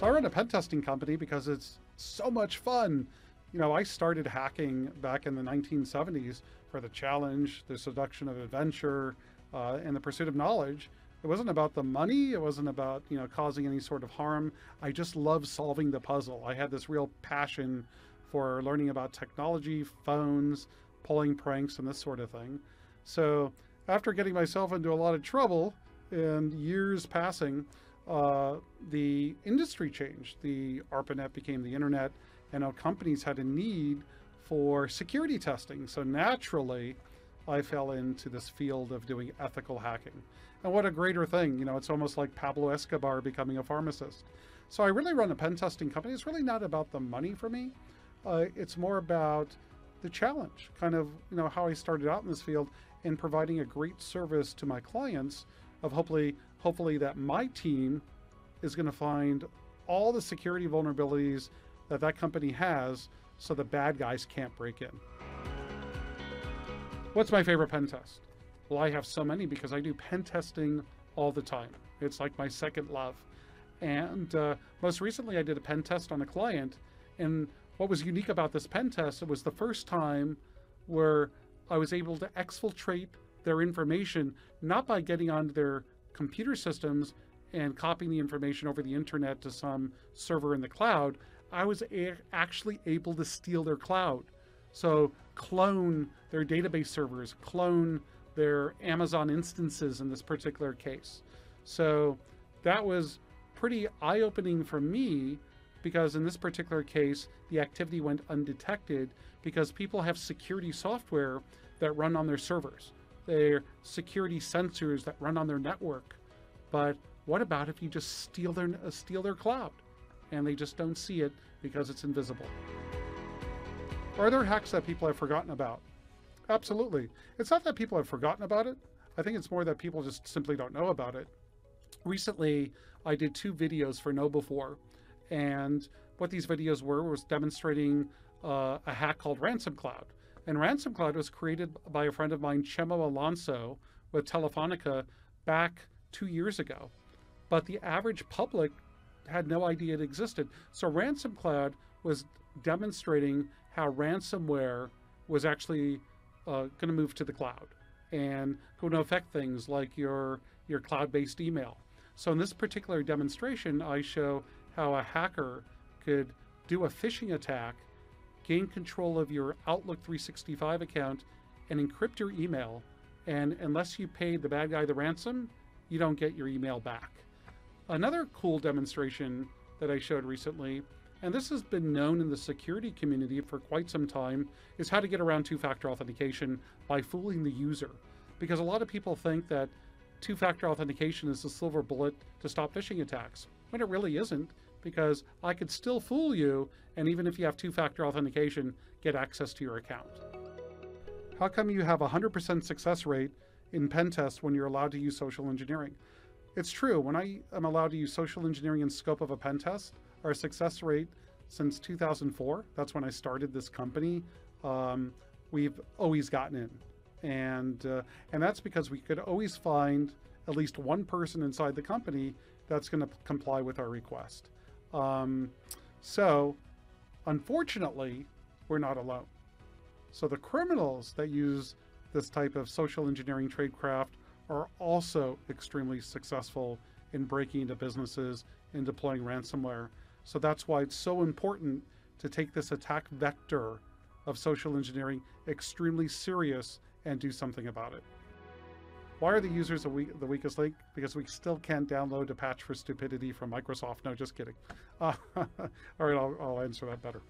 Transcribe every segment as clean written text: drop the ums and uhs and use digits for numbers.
So I run a pen testing company because it's so much fun. You know, I started hacking back in the 1970s for the challenge, the seduction of adventure, and the pursuit of knowledge. It wasn't about the money. It wasn't about, causing any sort of harm. I just loved solving the puzzle. I had this real passion for learning about technology, phones, pulling pranks, and this sort of thing. So after getting myself into a lot of trouble and years passing, the industry changed. The ARPANET became the internet, and now companies had a need for security testing. So naturally, I fell into this field of doing ethical hacking. And what a greater thing. It's almost like Pablo Escobar becoming a pharmacist. So I really run a pen testing company. It's really not about the money for me. It's more about the challenge, kind of, how I started out in this field and providing a great service to my clients of hopefully that my team is going to find all the security vulnerabilities that company has so the bad guys can't break in. What's my favorite pen test? Well, I have so many because I do pen testing all the time. It's like my second love. And most recently I did a pen test on a client, and what was unique about this pen test, it was the first time where I was able to exfiltrate their information, not by getting onto their computer systems and copying the information over the internet to some server in the cloud. I was actually able to steal their cloud. So clone their database servers, clone their Amazon instances in this particular case. So that was pretty eye-opening for me, because in this particular case, the activity went undetected because people have security software that run on their servers. They're security sensors that run on their network. But what about if you just steal their cloud and they just don't see it because it's invisible? Are there hacks that people have forgotten about? Absolutely. It's not that people have forgotten about it. I think it's more that people just simply don't know about it. Recently, I did 2 videos for KnowBe4, and what these videos were was demonstrating a hack called Ransom Cloud. And Ransom Cloud was created by a friend of mine, Chemo Alonso, with Telefonica back 2 years ago. But the average public had no idea it existed. So Ransom Cloud was demonstrating how ransomware was actually going to move to the cloud and going to affect things like your cloud-based email. So in this particular demonstration, I show how a hacker could do a phishing attack, gain control of your Outlook 365 account, and encrypt your email. And unless you paid the bad guy the ransom, you don't get your email back. Another cool demonstration that I showed recently, and this has been known in the security community for quite some time, is how to get around two-factor authentication by fooling the user. Because a lot of people think that two-factor authentication is the silver bullet to stop phishing attacks, when it really isn't, because I could still fool you, and even if you have two-factor authentication, get access to your account. How come you have a 100% success rate in pen tests when you're allowed to use social engineering? It's true. When I am allowed to use social engineering in scope of a pen test, our success rate since 2004, that's when I started this company, we've always gotten in. And that's because we could always find at least one person inside the company that's going to comply with our request. So unfortunately, we're not alone. So the criminals that use this type of social engineering tradecraft are also extremely successful in breaking into businesses and deploying ransomware. So that's why it's so important to take this attack vector of social engineering extremely serious and do something about it. Why are the users the weakest link? Because we still can't download a patch for stupidity from Microsoft. No, just kidding. All right, I'll answer that better.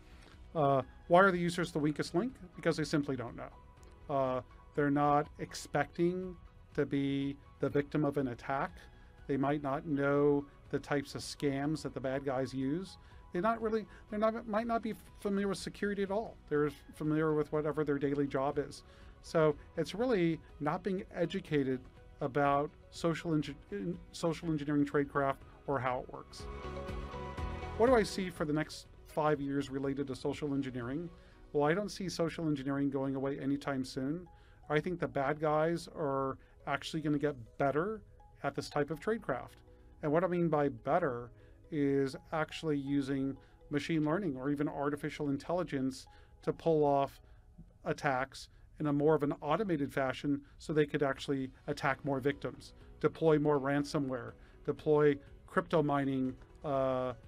Why are the users the weakest link? Because they simply don't know. They're not expecting to be the victim of an attack. They might not know the types of scams that the bad guys use. Might not be familiar with security at all. They're familiar with whatever their daily job is. So it's really not being educated about social engineering tradecraft or how it works. What do I see for the next 5 years related to social engineering? Well, I don't see social engineering going away anytime soon. I think the bad guys are actually going to get better at this type of tradecraft. And what I mean by better is actually using machine learning or even artificial intelligence to pull off attacks in a more of an automated fashion so they could actually attack more victims, deploy more ransomware, deploy crypto mining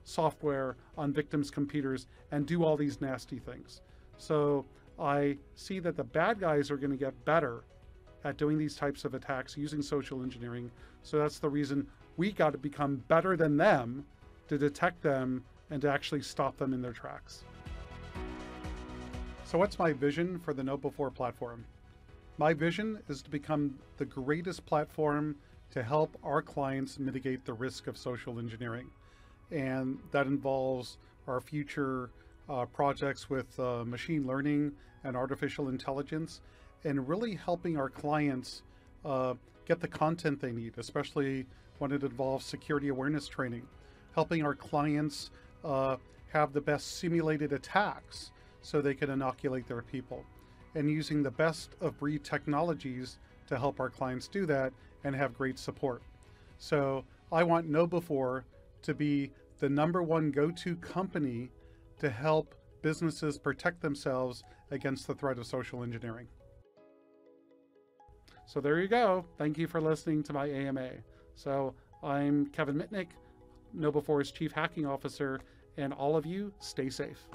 software on victims' computers, and do all these nasty things. So I see that the bad guys are going to get better at doing these types of attacks using social engineering. So that's the reason we got to become better than them to detect them and to actually stop them in their tracks. So what's my vision for the KnowBe4 platform? My vision is to become the greatest platform to help our clients mitigate the risk of social engineering. And that involves our future projects with machine learning and artificial intelligence, and really helping our clients get the content they need, especially when it involves security awareness training, helping our clients have the best simulated attacks so they can inoculate their people, and using the best of breed technologies to help our clients do that and have great support. So I want KnowBe4 to be the #1 go-to company to help businesses protect themselves against the threat of social engineering. So there you go. Thank you for listening to my AMA. So I'm Kevin Mitnick, KnowBe4's Chief Hacking Officer, and all of you stay safe.